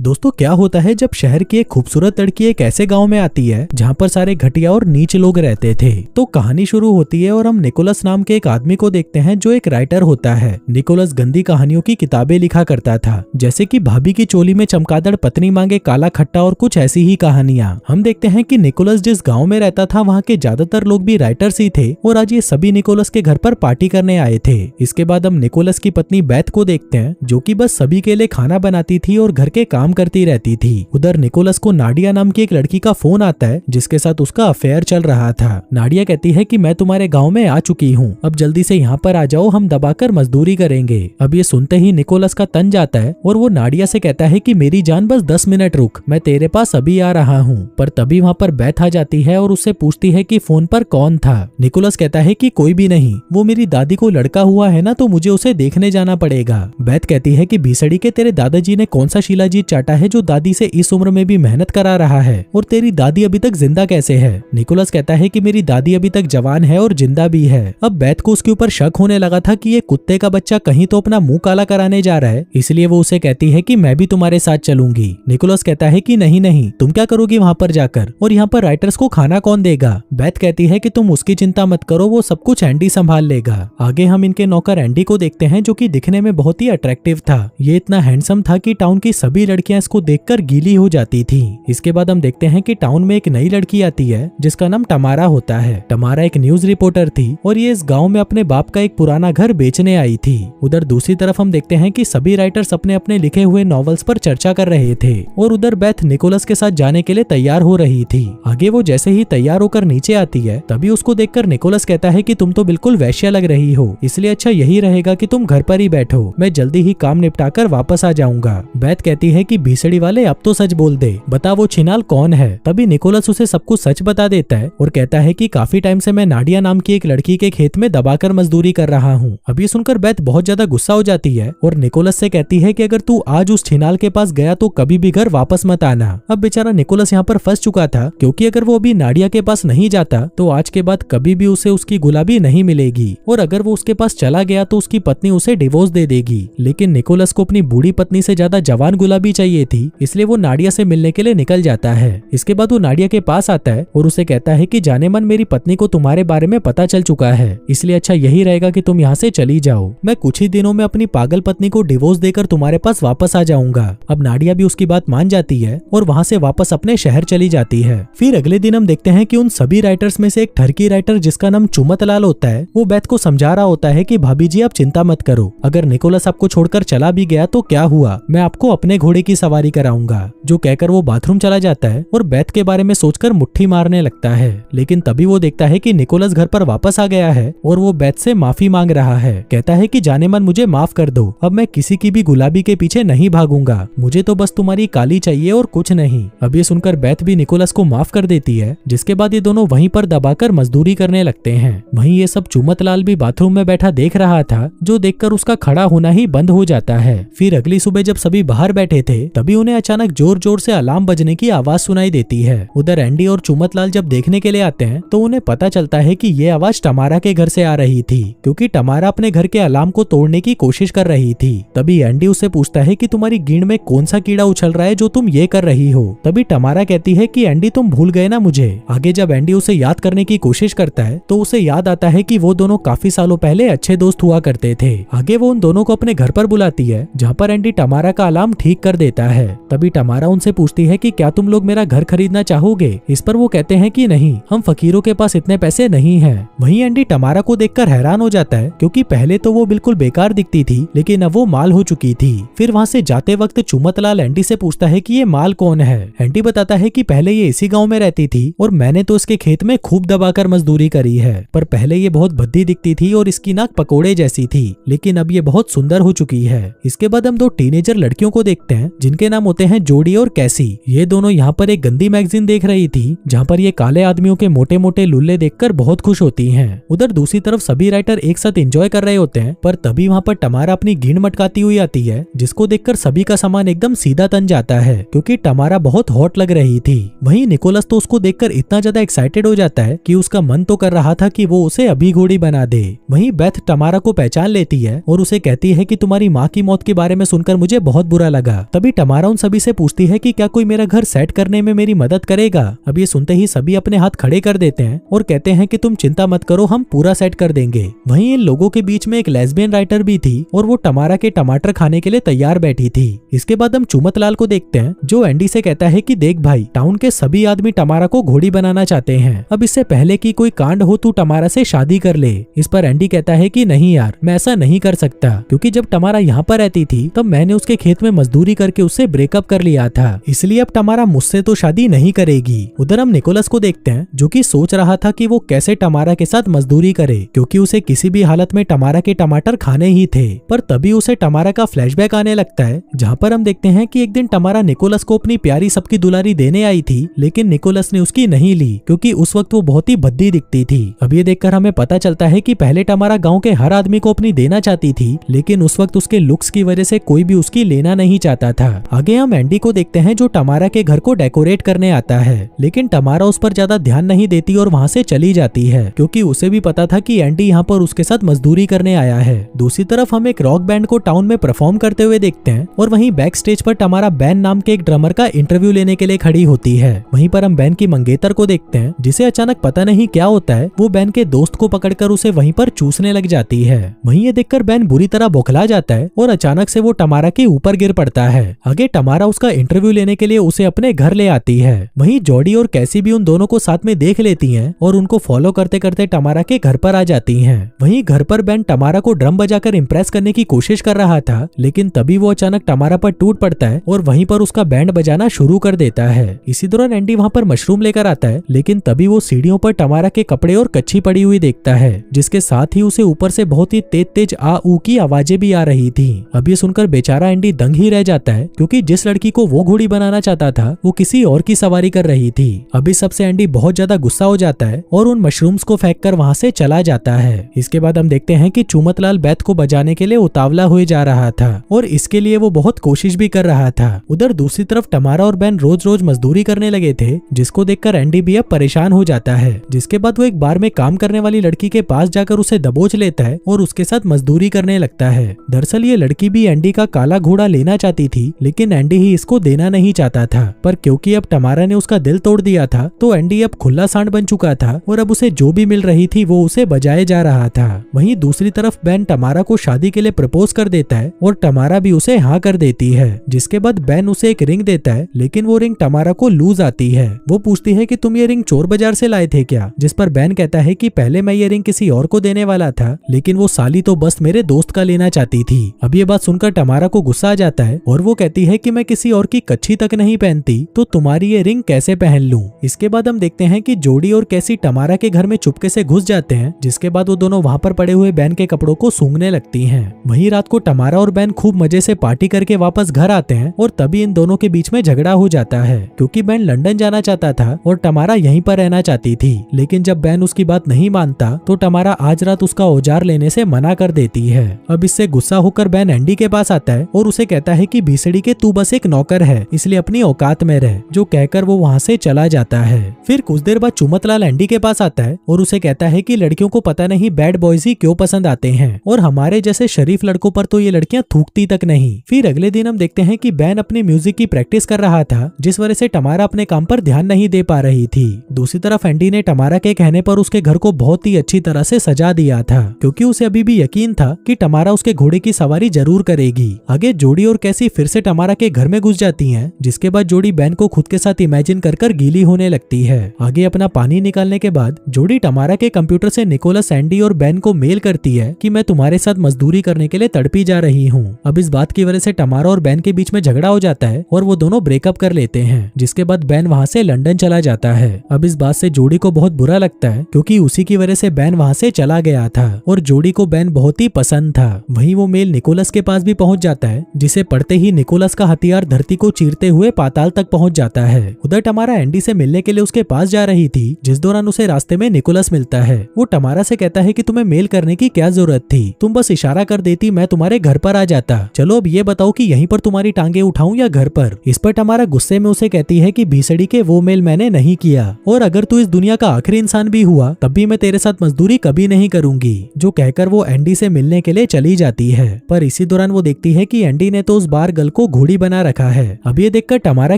दोस्तों क्या होता है जब शहर की एक खूबसूरत लड़की एक ऐसे गांव में आती है जहां पर सारे घटिया और नीच लोग रहते थे। तो कहानी शुरू होती है और हम निकोलस नाम के एक आदमी को देखते हैं जो एक राइटर होता है। निकोलस गंदी कहानियों की किताबें लिखा करता था, जैसे कि भाभी की चोली में चमगादड़ पत्नी मांगे काला खट्टा और कुछ ऐसी ही कहानियां। हम देखते हैं कि निकोलस जिस गाँव में रहता था वहाँ के ज्यादातर लोग भी राइटर्स ही थे और आज ये सभी निकोलस के घर पर पार्टी करने आए थे। इसके बाद हम निकोलस की पत्नी बेथ को देखते हैं जो कि बस सभी के लिए खाना बनाती थी और घर के काम करती रहती थी। उधर निकोलस को नाडिया नाम की एक लड़की का फोन आता है जिसके साथ उसका अफेयर चल रहा था। नाडिया कहती है कि मैं तुम्हारे गांव में आ चुकी हूँ, अब जल्दी से यहाँ पर आ जाओ, हम दबाकर मजदूरी करेंगे। अब ये सुनते ही निकोलस का तन जाता है और वो नाडिया से कहता है कि मेरी जान बस 10 मिनट रुक, मैं तेरे पास अभी आ रहा हूँ। पर तभी वहाँ पर बेथ आ जाती है और उससे पूछती है कि फोन पर कौन था। निकोलस कहता है कि कोई भी नहीं, वो मेरी दादी को लड़का हुआ है ना, तो मुझे उसे देखने जाना पड़ेगा। बेथ कहती है कि भीसड़ी के तेरे दादाजी ने कौन सा शिलाजीत चाटा है जो दादी से इस उम्र में भी मेहनत करा रहा है, और तेरी दादी अभी तक जिंदा कैसे है। निकोलस कहता है कि मेरी दादी अभी तक जवान है और जिंदा भी है। अब बेथ को उसके ऊपर शक होने लगा था कि ये कुत्ते का बच्चा कहीं तो अपना मुंह काला कराने जा रहा है, इसलिए वो उसे कहती है कि मैं भी तुम्हारे साथ चलूंगी। निकोलस कहता है कि नहीं नहीं, तुम क्या करोगी वहाँ पर जाकर, और यहाँ पर राइटर्स को खाना कौन देगा। बेथ कहती है कि तुम उसकी चिंता मत करो, वो सब कुछ एंडी संभाल लेगा। आगे हम इनके नौकर एंडी को देखते हैं जो कि दिखने में बहुत ही अट्रैक्टिव था। ये इतना हैंडसम था कि टाउन की सभी लड़कियां इसको देखकर गीली हो जाती थी। इसके बाद हम देखते हैं कि टाउन में एक नई लड़की आती है जिसका नाम टमारा होता है। टमारा एक न्यूज रिपोर्टर थी और ये इस गांव में अपने बाप का एक पुराना घर बेचने आई थी। उधर दूसरी तरफ हम देखते हैं कि सभी राइटर्स अपने अपने लिखे हुए नॉवेल्स पर चर्चा कर रहे थे और उधर बेथ निकोलस के साथ जाने के लिए तैयार हो रही थी। आगे वो जैसे ही तैयार होकर नीचे आती है तभी उसको देखकर निकोलस कहता है कि तुम तो बिल्कुल वैश्या लग रही हो, इसलिए अच्छा यही रहेगा कि तुम घर पर ही बैठो, मैं जल्दी ही काम निपटाकर वापस आ जाऊंगा। बेथ कहती है कि भीसड़ी वाले अब तो सच बोल दे, बता वो छिनाल कौन है। तभी निकोलस उसे सब कुछ सच बता देता है और कहता है कि काफी टाइम से मैं नाडिया नाम की एक लड़की के खेत में दबाकर मजदूरी कर रहा हूँ। अब ये सुनकर बेथ बहुत ज्यादा गुस्सा हो जाती है और निकोलस से कहती है कि अगर तू आज उस छिनाल के पास गया तो कभी भी घर वापस मत आना। अब बेचारा निकोलस यहाँ पर फंस चुका था, क्योंकि अगर वो अभी नाडिया के पास नहीं जाता तो आज के बाद कभी भी उसे उसकी गुलाबी नहीं मिलेगी, और अगर वो उसके पास चला गया तो उसकी पत्नी उसे डिवोर्स दे देगी। लेकिन निकोलस को अपनी बूढ़ी पत्नी से ज्यादा जवान गुलाबी चाहिए थी, इसलिए वो नाडिया से मिलने के लिए निकल जाता है। इसके बाद वो नाडिया के पास आता है और उसे कहता है कि जाने मन मेरी पत्नी को तुम्हारे बारे में पता चल चुका है, इसलिए अच्छा यही रहेगा कि तुम यहाँ से चली जाओ, मैं कुछ ही दिनों में अपनी पागल पत्नी को डिवोर्स देकर तुम्हारे पास वापस आ जाऊंगा। अब नाडिया भी उसकी बात मान जाती है और वहाँ से वापस अपने शहर चली जाती है। फिर अगले दिन हम देखते हैं कि उन सभी राइटर्स में से एक ठरकी राइटर जिसका नाम चुमतलाल होता है, वो बेथ को समझा रहा होता है कि भाभी जी आप चिंता मत करो, अगर निकोलस आपको छोड़कर चला भी गया तो क्या हुआ, मैं आपको अपने घोड़े की सवारी कराऊंगा। जो कहकर वो बाथरूम चला जाता है और बेथ के बारे में सोचकर मुट्ठी मारने लगता है। लेकिन तभी वो देखता है कि निकोलस घर पर वापस आ गया है और वो बेथ से माफी मांग रहा है। कहता है कि जाने मन मुझे माफ कर दो, अब मैं किसी की भी गुलाबी के पीछे नहीं भागूंगा, मुझे तो बस तुम्हारी काली चाहिए और कुछ नहीं। अब ये सुनकर बेथ भी निकोलस को माफ कर देती है, जिसके बाद ये दोनों वहीं पर दबाकर मजदूरी करने लगते हैं। वहीं ये सब चुमतलाल भी बाथरूम में बैठा देख रहा था, जो देखकर उसका खड़ा होना ही बंद हो जाता है। फिर अगली सुबह जब सभी बाहर बैठे थे तभी उन्हें अचानक जोर जोर से अलार्म बजने की आवाज सुनाई देती है। उधर एंडी और चुमतलाल जब देखने के लिए आते हैं तो उन्हें पता चलता है कि ये आवाज टमारा के घर से आ रही थी, क्योंकि टमारा अपने घर के अलार्म को तोड़ने की कोशिश कर रही थी। तभी एंडी उससे पूछता है कि तुम्हारी गिंड में कौन सा कीड़ा उछल रहा है जो तुम ये कर रही हो। तभी टमारा कहती है कि एंडी तुम भूल गए ना मुझे। आगे जब एंडी उसे याद करने की कोशिश करता है तो उसे याद आता है कि वो दोनों काफी सालों पहले अच्छे दोस्त हुआ करते थे। आगे वो उन दोनों को अपने घर पर बुलाती है, जहाँ पर एंडी टमारा का अलार्म ठीक कर देता है। तभी टमारा उनसे पूछती है कि क्या तुम लोग मेरा घर खरीदना चाहोगे। इस पर वो कहते हैं कि नहीं, हम फकीरों के पास इतने पैसे नहीं हैं। वहीं एंडी टमारा को देखकर हैरान हो जाता है, क्योंकि पहले तो वो बिल्कुल बेकार दिखती थी लेकिन अब वो माल हो चुकी थी। फिर वहाँ से जाते वक्त चुमतलाल एंडी से पूछता है कि ये माल कौन है। एंडी बताता है कि पहले ये इसी गाँव में रहती थी और मैंने तो इसके खेत में खूब दबाकर मजदूरी करी है, पर पहले ये बहुत भद्दी दिखती थी और इसकी नाक पकोड़े जैसी थी, लेकिन अब ये बहुत सुंदर हो चुकी है। इसके बाद हम दो टीनेजर लड़कियों को देखते हैं जिनके नाम होते हैं जोडी और कैसी। ये दोनों यहाँ पर एक गंदी मैगजीन देख रही थी, जहाँ पर ये काले आदमियों के मोटे मोटे लुल्ले देखकर बहुत खुश होती हैं। उधर दूसरी तरफ सभी राइटर एक साथ एंजॉय कर रहे होते हैं, पर तभी वहाँ पर टमारा अपनी गिंड मटकाती हुई आती है, जिसको देखकर सभी का सामान एकदम सीधा तन जाता है, क्योंकि टमारा बहुत हॉट लग रही थी। वहीं निकोलस तो उसको देखकर इतना ज्यादा एक्साइटेड हो जाता है कि उसका मन तो कर रहा था कि वो उसे अभी घोड़ी बना दे। वहीं बेथ टमारा को पहचान लेती है और उसे कहती है कि तुम्हारी माँ की मौत के बारे में सुनकर मुझे बहुत बुरा लगा। तभी टमारा उन सभी से पूछती है कि क्या कोई मेरा घर सेट करने में मेरी मदद करेगा। अब ये सुनते ही सभी अपने हाथ खड़े कर देते हैं और कहते हैं कि तुम चिंता मत करो, हम पूरा सेट कर देंगे। वहीं इन लोगों के बीच में एक लेस्बियन राइटर भी थी और वो टमारा के टमाटर खाने के लिए तैयार बैठी थी। इसके बाद हम चुमतलाल को देखते हैं जो एंडी से कहता है कि देख भाई, टाउन के सभी आदमी टमारा को घोड़ी बनाना चाहते हैं। अब इससे पहले कि कोई कांड हो तू टमारा से शादी कर ले। इस पर एंडी कहता है कि नहीं यार, मैं ऐसा नहीं कर सकता, क्योंकि जब टमारा यहाँ पर रहती थी तब मैंने उसके खेत में मजदूरी करके उससे ब्रेकअप कर लिया था, इसलिए अब टमारा मुझसे तो शादी नहीं करेगी। उधर हम निकोलस को देखते हैं जो कि सोच रहा था कि वो कैसे टमारा के साथ मजदूरी करे, क्योंकि उसे किसी भी हालत में टमारा के टमाटर खाने ही थे। पर तभी उसे टमारा का फ्लैशबैक आने लगता है, जहाँ पर हम देखते हैं कि एक दिन टमारा निकोलस को अपनी प्यारी सबकी दुलारी देने आई थी, लेकिन निकोलस ने उसकी नहीं ली क्योंकि उस वक्त वो बहुत ही भद्दी दिखती थी। अब ये देखकर हमें पता चलता है कि पहले टमारा गाँव के हर आदमी को अपनी देना चाहती थी, लेकिन उस वक्त उसके लुक्स की वजह से कोई भी उसकी लेना नहीं चाहता था। आगे हम एंडी को देखते हैं जो टमारा के घर को डेकोरेट करने आता है, लेकिन टमारा उस पर ज्यादा ध्यान नहीं देती और वहाँ से चली जाती है, क्योंकि उसे भी पता था कि एंडी यहाँ पर उसके साथ मजदूरी करने आया है। दूसरी तरफ हम एक रॉक बैंड को टाउन में परफॉर्म करते हुए देखते हैं और वहीं बैक स्टेज पर टमारा बैन नाम के एक ड्रमर का इंटरव्यू लेने के लिए खड़ी होती है। वहीं पर हम बैन की मंगेतर को देखते हैं जिसे अचानक पता नहीं क्या होता है, वो बैन के दोस्त को पकड़कर उसे वहीं पर चूसने लग जाती है। वहीं ये देखकर बैन बुरी तरह बौखला जाता है और अचानक से वो टमारा के ऊपर गिर पड़ता है। आगे टमारा उसका इंटरव्यू लेने के लिए उसे अपने घर ले आती है। वहीं जॉडी और कैसी भी उन दोनों को साथ में देख लेती हैं और उनको फॉलो करते करते टमारा के घर पर आ जाती हैं। वहीं घर पर बैन टमारा को ड्रम बजाकर इम्प्रेस करने की कोशिश कर रहा था, लेकिन तभी वो अचानक टमारा पर टूट पड़ता है और वहीं पर उसका बैंड बजाना शुरू कर देता है। इसी दौरान एंडी वहाँ पर मशरूम लेकर आता है, लेकिन तभी वो सीढ़ियों पर टमारा के कपड़े और कच्ची पड़ी हुई देखता है, जिसके साथ ही उसे ऊपर से बहुत ही तेज तेज आ ऊ की आवाजें भी आ रही थी। अब ये सुनकर बेचारा एंडी दंग ही रह जाता है, क्योंकि जिस लड़की को वो घोड़ी बनाना चाहता था वो किसी और की सवारी कर रही थी। अभी सबसे एंडी बहुत ज्यादा गुस्सा हो जाता है और उन मशरूम्स को फेंक कर वहाँ से चला जाता है। इसके बाद हम देखते हैं कि चुमतलाल बैत को बजाने के लिए उतावला हुए जा रहा था और इसके लिए वो बहुत कोशिश भी कर रहा था। उधर दूसरी तरफ टमारा और बैन रोज रोज मजदूरी करने लगे थे, जिसको देखकर एंडी भी अब परेशान हो जाता है। जिसके बाद वो एक बार में काम करने वाली लड़की के पास जाकर उसे दबोच लेता है और उसके साथ मजदूरी करने लगता है। दरअसल ये लड़की भी एंडी का काला घोड़ा लेना चाहती थी, लेकिन एंडी ही इसको देना नहीं चाहता था। पर क्योंकि अब टमारा ने उसका दिल तोड़ दिया था, तो एंडी अब खुला सांड बन चुका था और अब उसे जो भी मिल रही थी वो उसे बजाए जा रहा था। वहीं दूसरी तरफ बैन टमारा को शादी के लिए प्रपोज कर देता है और टमारा भी उसे हाँ कर देती है। जिसके बाद बैन उसे एक रिंग देता है, लेकिन वो रिंग टमारा को लूज आती है। वो पूछती है कि तुम ये रिंग चोर बाजार से लाए थे क्या? जिस पर बैन कहता है कि पहले मैं ये रिंग किसी और को देने वाला था, लेकिन वो साली तो बस मेरे दोस्त का लेना चाहती थी। अब ये बात सुनकर टमारा को गुस्सा आ जाता है और वो कहती है कि मैं किसी और की कच्छी तक नहीं पहनती, तो तुम्हारी ये रिंग कैसे पहन लूं? इसके बाद हम देखते हैं कि जोडी और कैसी टमारा के घर में चुपके से घुस जाते हैं, जिसके बाद वो दोनों वहाँ पर पड़े हुए बैन के कपड़ों को सूंघने लगती हैं। वहीं रात को टमारा और बैन खूब मजे से पार्टी करके वापस घर आते हैं और तभी इन दोनों के बीच में झगड़ा हो जाता है, क्योंकि बैन लंदन जाना चाहता था और टमारा यहीं पर रहना चाहती थी। लेकिन जब बैन उसकी बात नहीं मानता तो टमारा आज रात उसका औजार लेने से मना कर देती है। अब इससे गुस्सा होकर बैन एंडी के पास आता है और उसे कहता है कि भीसड़ी के तू बस एक नौकर है, इसलिए अपनी औकात में रह, जो कहकर वो वहाँ से चला जाता है। फिर कुछ देर बाद चुमतलाल एंडी के पास आता है और उसे कहता है कि लड़कियों को पता नहीं बैड बॉयज ही क्यों पसंद आते हैं और हमारे जैसे शरीफ लड़कों पर तो ये लड़कियां थूकती तक नहीं। फिर अगले दिन हम देखते हैं कि बैन अपनी म्यूजिक की प्रैक्टिस कर रहा था, जिस वजह से टमारा अपने काम पर ध्यान नहीं दे पा रही थी। दूसरी तरफ एंडी ने टमारा के कहने पर उसके घर को बहुत ही अच्छी तरह से सजा दिया था, क्योंकि उसे अभी भी यकीन था कि टमारा उसके घोड़े की सवारी जरूर करेगी। आगे जोडी और कैसी फिर से टमारा के घर में घुस जाती हैं, जिसके बाद जोडी बैन को खुद के साथ इमेजिन कर गीली होने लगती है। आगे अपना पानी निकालने के बाद जोडी टमारा के कंप्यूटर से निकोलस, एंडी और बैन को मेल करती है कि मैं तुम्हारे साथ मजदूरी करने के लिए तड़पी जा रही हूँ। अब इस बात की वजह से टमारा और बैन के बीच में झगड़ा हो जाता है और वो दोनों ब्रेकअप कर लेते हैं, जिसके बाद बैन वहाँ से लंदन चला जाता है। अब इस बात से जोडी को बहुत बुरा लगता है, क्योंकि उसी की वजह से बैन वहाँ से चला गया था और जोडी को बैन बहुत ही पसंद था। वहीं वो मेल निकोलस के पास भी पहुंच जाता है, जिसे पढ़ते ही निकोलस का हथियार धरती को चीरते हुए पाताल तक पहुंच जाता है। उधर टमारा एंडी से मिलने के लिए उसके पास जा रही थी, जिस दौरान उसे रास्ते में निकोलस मिलता है। वो टमारा से कहता है कि तुम्हें मेल करने की क्या जरूरत थी, तुम बस इशारा कर देती मैं तुम्हारे घर पर आ जाता। चलो अब ये बताओ कि यहीं पर तुम्हारी टांगे उठाऊं या घर पर? इस पर टमारा गुस्से में उसे कहती है कि भीसड़ी के वो मेल मैंने नहीं किया, और अगर तू इस दुनिया का आखिरी इंसान भी हुआ तब भी मैं तेरे साथ मजदूरी कभी नहीं करूंगी। जो कहकर वो एंडी से मिलने के लिए चली जाती है। पर इसी दौरान वो देखती है कि एंडी ने तो उस बार गर्ल को घोड़ी बना रखा है। अब ये देखकर टमारा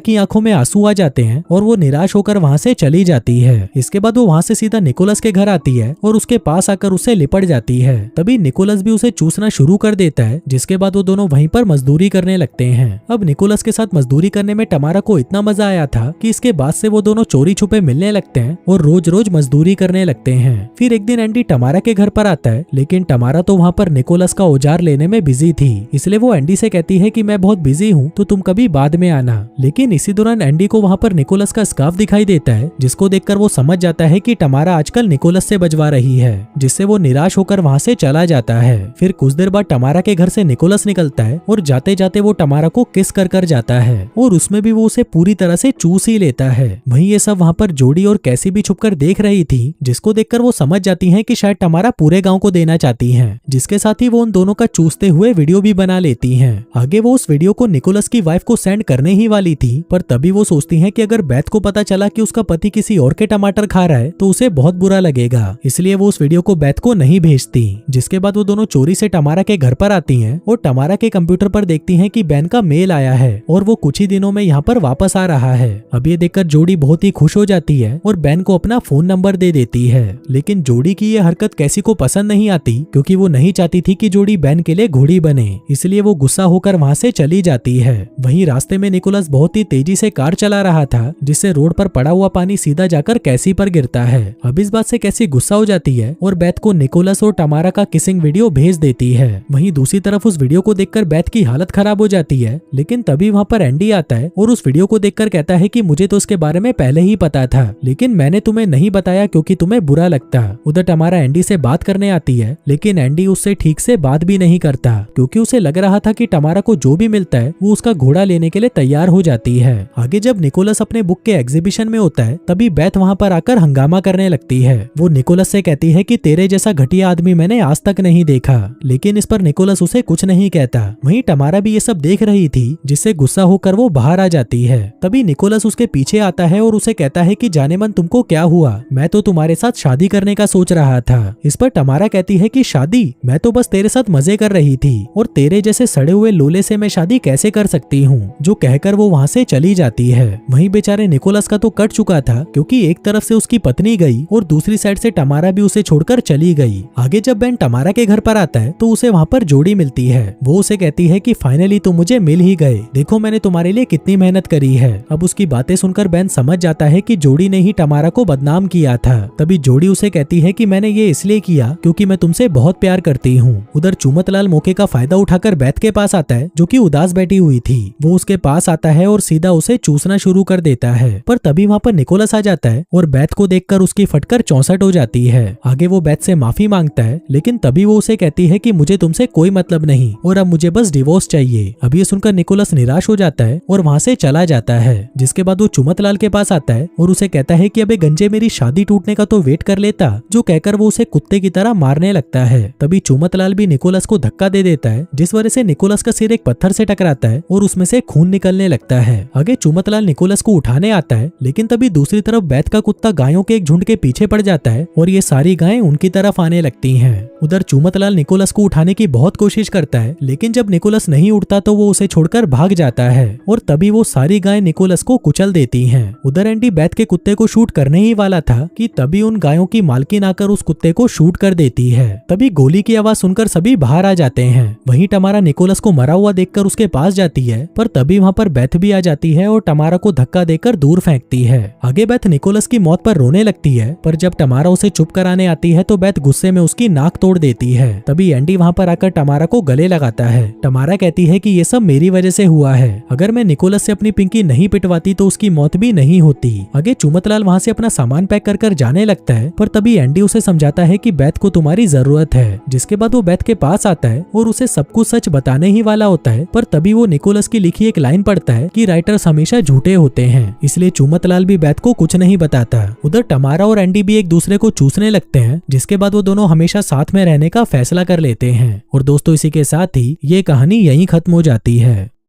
की आंखों में आंसू आ जाते हैं और वो निराश होकर वहाँ से चली जाती है। इसके बाद वो वहाँ से सीधा निकोलस के घर आती है और उसके पास आकर उससे लिपट जाती है। तभी निकोलस भी उसे चूसना शुरू कर देता है, जिसके बाद वो दोनों वहीं पर मजदूरी करने लगते हैं। अब निकोलस के साथ मजदूरी करने में टमारा को इतना मजा आया था कि इसके बाद से वो दोनों चोरी छुपे मिलने लगते हैं और रोज रोज मजदूरी करने लगते हैं। फिर एक दिन एंडी टमारा के घर पर आता है, लेकिन टमारा तो वहाँ पर निकोलस का औजार लेने में बिजी थी, इसलिए वो एंडी से कहती है कि मैं बहुत बिजी हूँ तो तुम कभी बाद में आना। लेकिन इसी दौरान एंडी को वहाँ पर निकोलस का स्कार्फ दिखाई देता है, जिसको देखकर वो समझ जाता है कि टमारा आजकल निकोलस से बजवा रही है, जिससे वो निराश होकर वहाँ से चला जाता है। फिर कुछ देर बाद टमारा के घर से निकोलस निकलता है और जाते जाते वो टमारा को किस कर जाता है और उसमें भी वो उसे पूरी तरह से चूस ही लेता है। वहीं ये सब वहाँ पर जोडी और कैसी भी छुपकर देख रही थी, जिसको देखकर वो समझ जाती हैं कि शायद टमारा पूरे गांव को देना चाहती हैं, जिसके साथ ही वो उन दोनों का चूसते हुए वीडियो भी बना लेती हैं। आगे वो उस वीडियो को निकोलस की वाइफ को सेंड करने ही वाली थी, पर तभी वो सोचती हैं कि अगर बेथ को पता चला कि उसका पति किसी और के टमाटर खा रहा है तो उसे बहुत बुरा लगेगा, इसलिए वो उस वीडियो को बेथ को नहीं भेजती। जिसके बाद वो दोनों चोरी से टमारा के घर पर आती हैं और टमारा के कंप्यूटर पर देखती हैं कि बेन का मेल आया है और वो कुछ ही दिनों में यहाँ पर वापस आ रहा है। अब ये देखकर जोडी बहुत ही खुश हो जाती है और बेन को अपना फोन नंबर दे देती है। लेकिन जोडी की ये हरकत कैसी को पसंद नहीं आती, क्योंकि वो नहीं चाहती थी कि जोडी बेन के लिए घोड़ी बने, इसलिए वो गुस्सा होकर वहाँ से चली जाती है। वहीं रास्ते में निकोलस बहुत ही तेजी से कार चला रहा था, जिससे रोड पर पड़ा हुआ पानी सीधा जाकर कैसी पर गिरता है। अब इस बात से कैसी गुस्सा हो जाती है और बेथ को निकोलस और टमारा का किसिंग वीडियो भेज देती है। वहीं दूसरी तरफ उस वीडियो को देखकर बेथ की हालत खराब हो जाती है, लेकिन तभी वहाँ पर एंडी आता है और उस वीडियो को देखकर कहता है कि मुझे तो इसके बारे में पहले ही पता था, लेकिन मैंने तुम्हें नहीं बताया क्योंकि तुम्हें बुरा लगता। उधर टमारा एंडी से बात करने आती है, लेकिन एंडी उससे ठीक से बात भी नहीं करता, क्योंकि उसे लग रहा था कि टमारा को जो भी मिलता है वो उसका घोड़ा लेने के लिए तैयार हो जाती है। आगे जब निकोलस अपने बुक के एग्जीबिशन में होता है, तभी बेथ वहाँ पर आकर हंगामा करने लगती है। वो निकोलस से कहती है कि तेरे जैसा घटिया आदमी मैंने आज तक नहीं देखा, लेकिन इस पर निकोलस उसे कुछ नहीं कहता। वहीं टमारा भी ये सब देख रही थी, जिससे गुस्सा होकर वो बाहर आ जाती है। तभी निकोलस उसके पीछे आता है और उसे कहता है कि जाने मन तुमको क्या हुआ, मैं तो तुम्हारे साथ शादी करने का सोच रहा था। इस पर टमारा कहती है कि शादी, मैं तो बस तेरे साथ मजे कर रही थी और तेरे जैसे सड़े हुए लोले से मैं शादी कैसे कर सकती हूँ, जो कहकर वो वहाँ से चली जाती है। वहीं बेचारे निकोलस का तो कट चुका था, क्योंकि एक तरफ से उसकी पत्नी गई और दूसरी साइड से टमारा भी उसे छोड़कर चली गई। आगे जब बेन टमारा के घर पर आता है तो उसे वहाँ पर जोडी मिलती है। वो उसे कहती है कि फाइनली तुम मुझे मिल ही गए, देखो मैंने तुम्हारे लिए कितनी मेहनत करी है। अब उसकी बातें सुनकर बेन समझ जाता है कि जोडी ने ही टमारा को बदनाम किया था। तभी जोडी उसे कहती है कि मैंने ये इसलिए किया क्योंकि मैं तुमसे बहुत प्यार करती हूँ। उधर चुमतलाल मौके का फायदा उठाकर बेथ के पास आता है, जो कि उदास बैठी हुई थी। वो उसके पास आता है और सीधा उसे चूसना शुरू कर देता है, पर तभी वहाँ पर निकोलस आ जाता है और बेथ को देखकर उसकी फटकर 64 हो जाती है। आगे वो बेथ से माफी मांगता है, लेकिन तभी वो उसे कहती है कि मुझे तुमसे कोई मतलब नहीं और अब मुझे बस डिवोर्स चाहिए। अब ये सुनकर निकोलस निराश हो जाता है और वहाँ से चला जाता है। जिसके बाद वो चुमतलाल के पास आता है और उसे कहता है कि अबे गंजे मेरी शादी टूटने का तो वेट कर लेता, जो कहकर वो उसे कुत्ते की तरह मारने लगता है। तभी चुमतलाल भी निकोलस को धक्का दे देता है, जिस वजह से निकोलस का सिर एक पत्थर से टकराता है और उसमें से खून निकलने लगता है। आगे चुमतलाल निकोलस को उठाने आता है, लेकिन तभी दूसरी तरफ बेथ का कुत्ता गायों के एक झुंड के पीछे पड़ जाता है और ये सारी गायें उनकी तरफ आने लगती हैं। उधर चुमतलाल निकोलस को उठाने की बहुत कोशिश करता है, लेकिन जब निकोलस नहीं उठता तो वो उसे छोड़कर भाग जाता है और तभी वो सारी गायें निकोलस को कुचल देती हैं। उधर एंडी बेथ के कुत्ते को शूट करने ही वाला था कि तभी उन गायों की मालकिन आकर उस कुत्ते को शूट कर देती है। तभी गोली की आवाज सुनकर सभी बाहर आ जाते हैं। वहीं टमारा निकोलस को मरा हुआ देखकर उसके पास जाती है, पर तभी वहाँ पर बेथ भी आ जाती है और टमारा को धक्का देकर दूर फेंकती है। आगे बेथ निकोलस की मौत पर रोने लगती है, पर जब टमारा उसे चुप कराने आती है तो बेथ गुस्से में उसकी नाक तोड़ देती है। तभी एंडी वहाँ पर आकर टमारा को गले लगाता है। टमारा कहती है कि ये सब मेरी वजह से हुआ है, अगर मैं निकोलस से अपनी पिंकी नहीं पिटवाती तो उसकी मौत भी नहीं होती। आगे चुमतलाल वहाँ से अपना सामान पैक कर जाने लगता है, पर तभी एंडी उसे समझाता है कि बेथ को तुम्हारी जरूरत है। जिसके बाद वो बेथ के पास आता है और उसे सब कुछ सच बताने ही वाला होता है, पर तभी वो निकोलस की लिखी एक लाइन पढ़ता है कि राइटर्स हमेशा झूठे होते हैं, इसलिए चुमतलाल भी बेथ को कुछ नहीं बताता। उधर टमारा और एंडी भी एक दूसरे को चूसने लगते हैं, जिसके बाद वो दोनों हमेशा साथ में रहने का फैसला कर लेते हैं। और दोस्तों इसी के साथ ही ये कहानी यहीं खत्म हो जाती है।